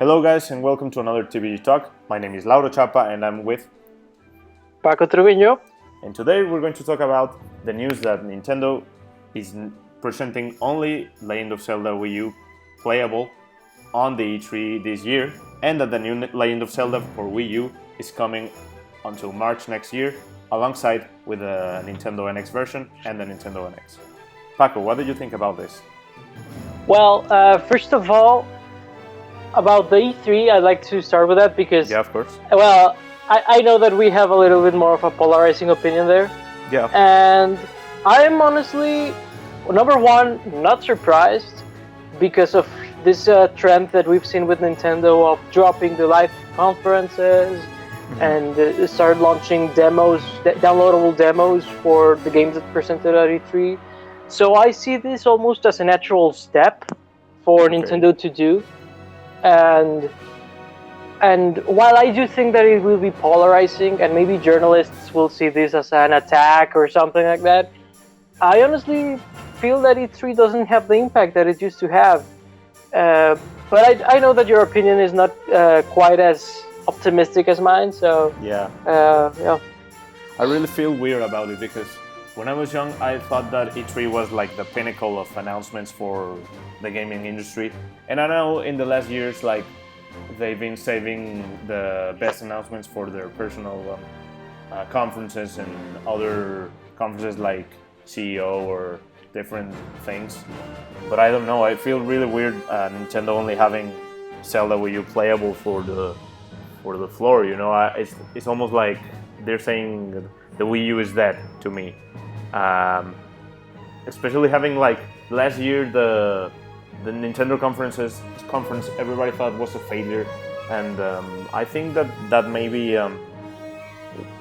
Hello guys and welcome to another TVG Talk. My name is Lauro Chapa and I'm with Paco Treviño. And today we're going to talk about the news that Nintendo is presenting only Legend of Zelda Wii U playable on the E3 this year, and that the new Legend of Zelda for Wii U is coming until March next year, alongside with the Nintendo NX version and the Nintendo NX. Paco, what did you think about this? Well, first of all, about the E3, I'd like to start with that because... Yeah, of course. Well, I know that we have a little bit more of a polarizing opinion there. Yeah. And I'm honestly, number one, not surprised because of this trend that we've seen with Nintendo of dropping the live conferences and start launching demos, downloadable demos for the games that presented at E3. So I see this almost as a natural step for Nintendo to do. And while I do think that it will be polarizing and maybe journalists will see this as an attack or something like that, I honestly feel that E3 doesn't have the impact that it used to have. But I know that your opinion is not quite as optimistic as mine, so... Yeah. Yeah. I really feel weird about it because when I was young, I thought that E3 was like the pinnacle of announcements for the gaming industry. And I know in the last years, like, they've been saving the best announcements for their personal conferences and other conferences like CEO or different things. But I don't know, I feel really weird Nintendo only having Zelda Wii U playable for the floor, you know? It's almost like they're saying the Wii U is dead to me. Especially having like last year the Nintendo conference everybody thought was a failure, and I think that maybe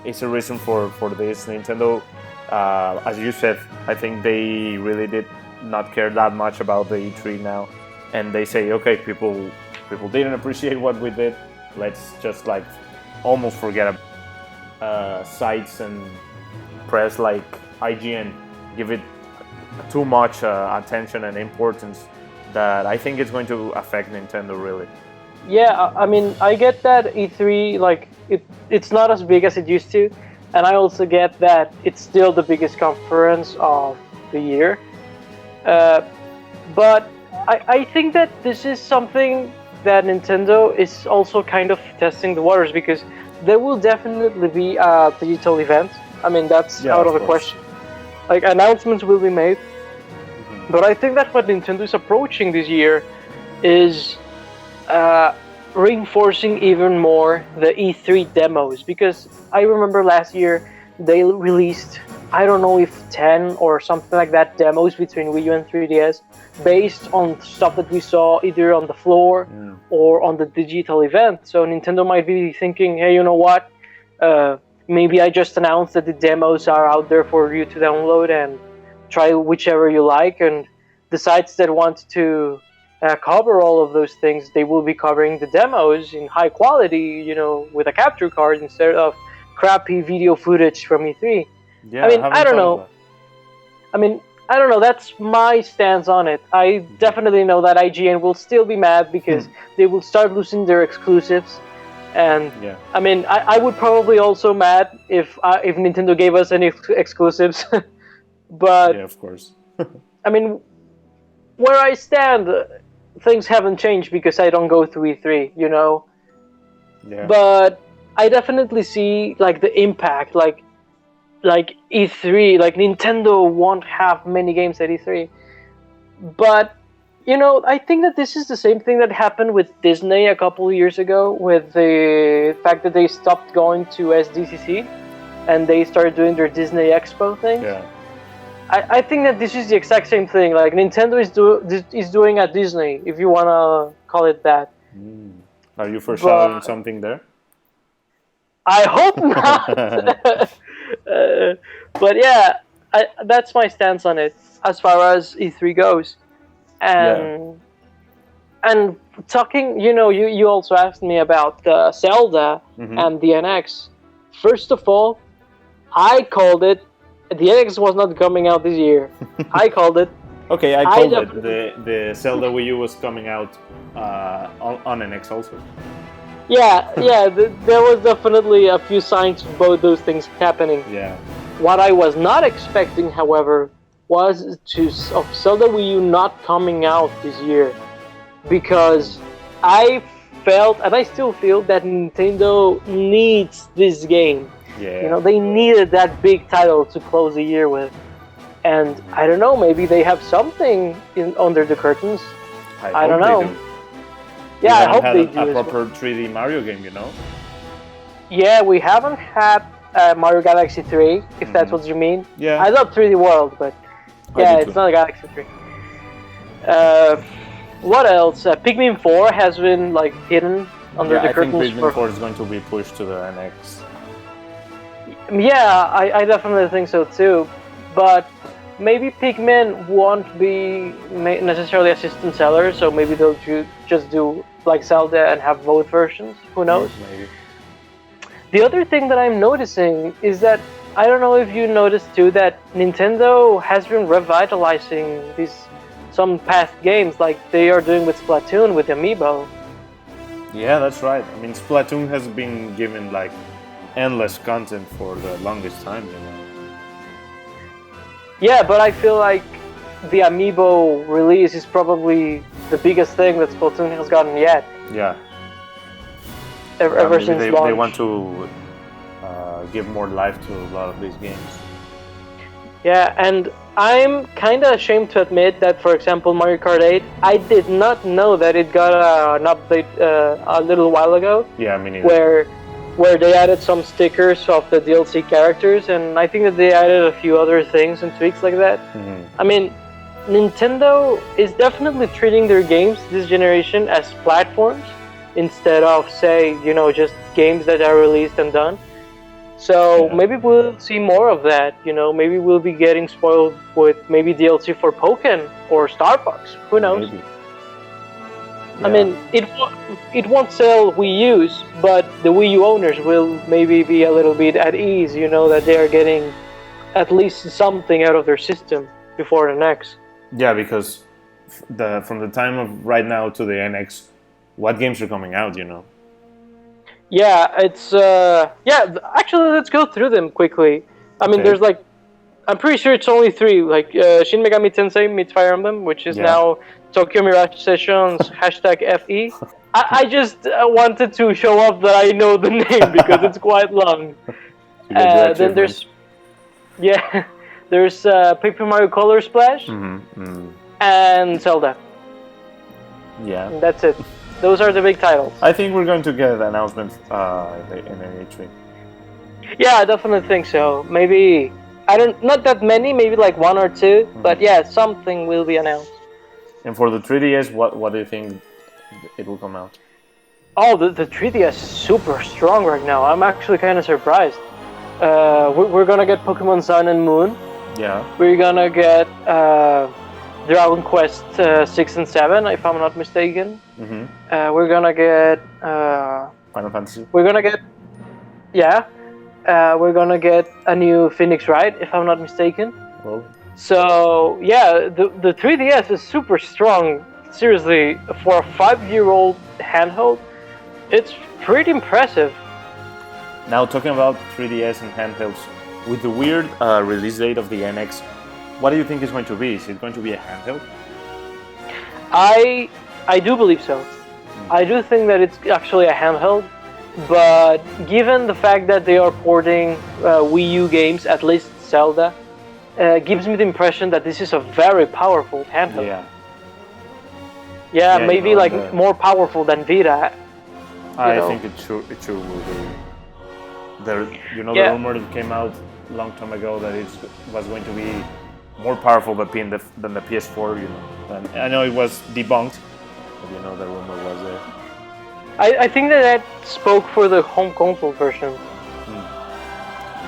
is a reason for this. Nintendo, as you said, I think they really did not care that much about the E3 now, and they say, okay, people didn't appreciate what we did, let's just like almost forget about sites and press like IGN give it too much attention and importance that I think it's going to affect Nintendo really. Yeah, I mean, I get that E3, like, it's not as big as it used to, and I also get that it's still the biggest conference of the year. But I think that this is something that Nintendo is also kind of testing the waters, because there will definitely be a digital event. I mean, that's out of the question. Like, announcements will be made. But I think that what Nintendo is approaching this year is reinforcing even more the E3 demos, because I remember last year they released, I don't know if 10 or something like that, demos between Wii U and 3DS based on stuff that we saw either on the floor or on the digital event. So Nintendo might be thinking, hey, you know what? Maybe I just announced that the demos are out there for you to download and try whichever you like, and the sites that want to cover all of those things, they will be covering the demos in high quality, you know, with a capture card instead of crappy video footage from E3. Yeah, I mean, I don't know. That's my stance on it. I definitely know that IGN will still be mad because they will start losing their exclusives. And I mean, I would probably also mad if Nintendo gave us any exclusives. But yeah, of course. I mean, where I stand, things haven't changed because I don't go through E3, you know. Yeah. But I definitely see like the impact, like E3, like Nintendo won't have many games at E3. But you know, I think that this is the same thing that happened with Disney a couple of years ago, with the fact that they stopped going to SDCC and they started doing their Disney Expo thing. Yeah. I think that this is the exact same thing. Like Nintendo is doing at Disney, if you wanna call it that. Are you foreshadowing something there? I hope not. But yeah, that's my stance on it as far as E3 goes. And talking, you know, you also asked me about Zelda and the NX. First of all, I called it. The NX was not coming out this year. I called it. Okay, I called it. The Zelda Wii U was coming out on NX also. Yeah, there was definitely a few signs of both those things happening. Yeah. What I was not expecting, however, was of Zelda Wii U not coming out this year, because I felt, and I still feel, that Nintendo needs this game. Yeah. You know, they needed that big title to close the year with. And I don't know, maybe they have something under the curtains. I don't know. Yeah, I hope they do. A proper 3D Mario game, you know? Yeah, we haven't had Mario Galaxy 3, if that's what you mean. Yeah. I love 3D World, but yeah, it's not a Galaxy 3. What else? Pikmin 4 has been like hidden under the curtains. I think Pikmin 4 is going to be pushed to the NX. Yeah, I definitely think so too. But maybe Pikmin won't be necessarily a system seller, so maybe they'll just do like Zelda and have both versions. Who knows? Maybe. The other thing that I'm noticing is that, I don't know if you noticed too, that Nintendo has been revitalizing some past games, like they are doing with Splatoon, with Amiibo. Yeah, that's right. I mean, Splatoon has been given like endless content for the longest time, you know. Yeah, but I feel like the Amiibo release is probably the biggest thing that Splatoon has gotten yet. Yeah. Ever since launch. They want to give more life to a lot of these games. Yeah, and I'm kind of ashamed to admit that, for example, Mario Kart 8, I did not know that it got an update a little while ago. Yeah, I mean, where they added some stickers of the DLC characters, and I think that they added a few other things and tweaks like that. Mm-hmm. I mean, Nintendo is definitely treating their games this generation as platforms instead of, say, you know, just games that are released and done. So maybe we'll see more of that, you know, maybe we'll be getting spoiled with maybe DLC for Pokken or Starbucks, who knows? Maybe. I mean, it won't sell Wii U's, but the Wii U owners will maybe be a little bit at ease, you know, that they are getting at least something out of their system before the next. Yeah, because from the time of right now to the NX, what games are coming out, you know? Yeah, it's actually, let's go through them quickly. I mean, there's like, I'm pretty sure it's only 3, like Shin Megami Tensei meets Fire Emblem, which is now Tokyo Mirage Sessions #FE. I just wanted to show off that I know the name because it's quite long. Then there's Paper Mario Color Splash and Zelda. Yeah, and that's it. Those are the big titles. I think we're going to get an announcement in the E3. Yeah, I definitely think so. Maybe not that many, maybe like 1 or 2, but yeah, something will be announced. And for the 3DS, what do you think it will come out? Oh, the 3DS is super strong right now. I'm actually kind of surprised. We're gonna get Pokemon Sun and Moon. Yeah. We're gonna get Dragon Quest 6 and 7, if I'm not mistaken. Mm-hmm. We're gonna get Final Fantasy. We're gonna get we're gonna get a new Phoenix Wright, if I'm not mistaken. Well. So yeah, the 3DS is super strong. Seriously, for a 5-year-old handheld, it's pretty impressive. Now, talking about 3DS and handhelds, with the weird release date of the NX, what do you think it's going to be? Is it going to be a handheld? I do believe so. I do think that it's actually a handheld, but given the fact that they are porting Wii U games, at least Zelda, gives me the impression that this is a very powerful handheld. Yeah, maybe like more powerful than Vita. I think it sure will be. The rumor that came out a long time ago that it was going to be more powerful than the PS4, you know. And I know it was debunked, but you know the rumor was there. I think that spoke for the home console version.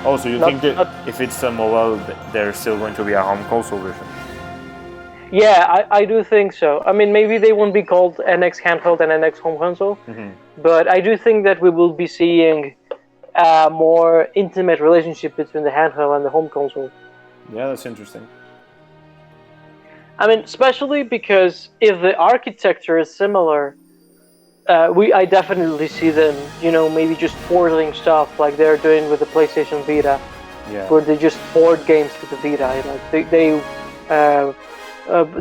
Oh, so you think that if it's a mobile, there's still going to be a home console version? Yeah, I do think so. I mean, maybe they won't be called NX Handheld and NX Home Console, but I do think that we will be seeing a more intimate relationship between the handheld and the home console. Yeah, that's interesting. I mean, especially because if the architecture is similar, I definitely see them, maybe just porting stuff like they're doing with the PlayStation Vita, where they just port games to the Vita. Like they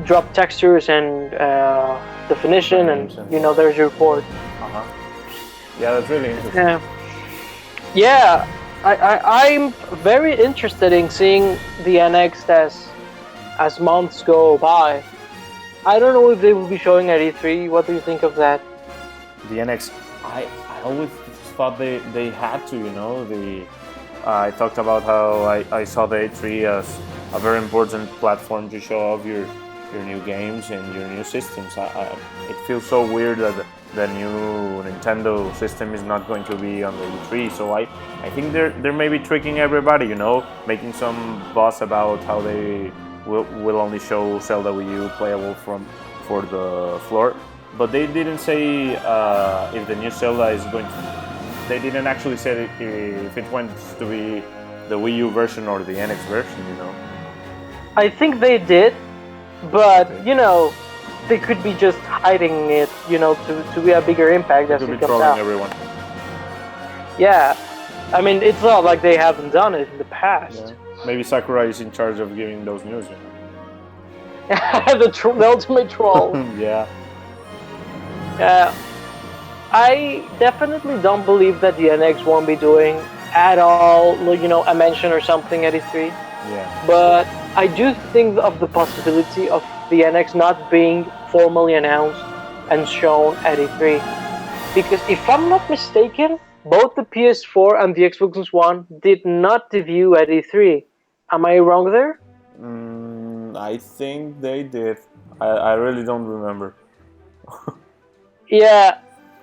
drop textures and definition, and there's your port. Yeah, that's really interesting. Yeah, I'm very interested in seeing the NX as months go by. I don't know if they will be showing at E3. What do you think of that? The NX, I always thought they had to, I talked about how I saw the E3 as a very important platform to show off your new games and your new systems. It feels so weird that the new Nintendo system is not going to be on the E3, so I think they're maybe tricking everybody, making some buzz about how they will only show Zelda Wii U playable for the floor. But they didn't say if the new Zelda is going to... They didn't actually say if it went to be the Wii U version or the NX version, I think they did, but, they could be just hiding it, to be a bigger impact as it comes out. They could be trolling everyone. Yeah. I mean, it's not like they haven't done it in the past. Yeah. Maybe Sakurai is in charge of giving those news, the ultimate troll. Yeah. I definitely don't believe that the NX won't be doing at all, a mention or something at E3. Yeah. But I do think of the possibility of the NX not being formally announced and shown at E3. Because if I'm not mistaken, both the PS4 and the Xbox One did not debut at E3. Am I wrong there? I think they did. I really don't remember. Yeah,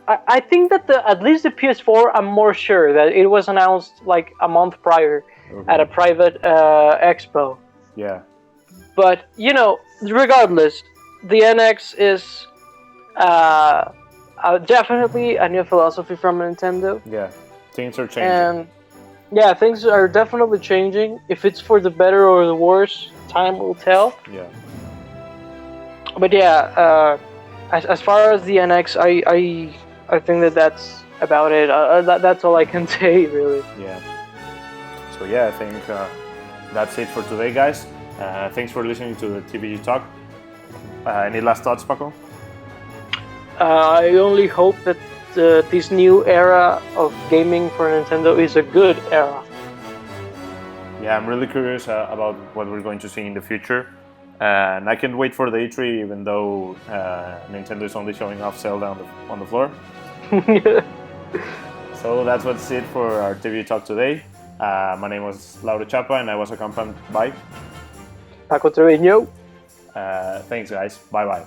I think that at least the PS4, I'm more sure that it was announced like a month prior at a private expo. Yeah. But, regardless, the NX is definitely a new philosophy from Nintendo. Yeah, things are changing. And yeah, things are definitely changing. If it's for the better or the worse, time will tell. Yeah. But yeah, as far as the NX, I think that's about it. That's all I can say, really. Yeah. So yeah, I think that's it for today, guys. Thanks for listening to the TVG Talk. Any last thoughts, Paco? I only hope that this new era of gaming for Nintendo is a good era. Yeah, I'm really curious about what we're going to see in the future. And I can't wait for the E3, even though Nintendo is only showing off Zelda on the floor. So that's what's it for our TV Talk today. My name was Lauro Chapa, and I was accompanied by Paco Treviño. Thanks, guys. Bye-bye.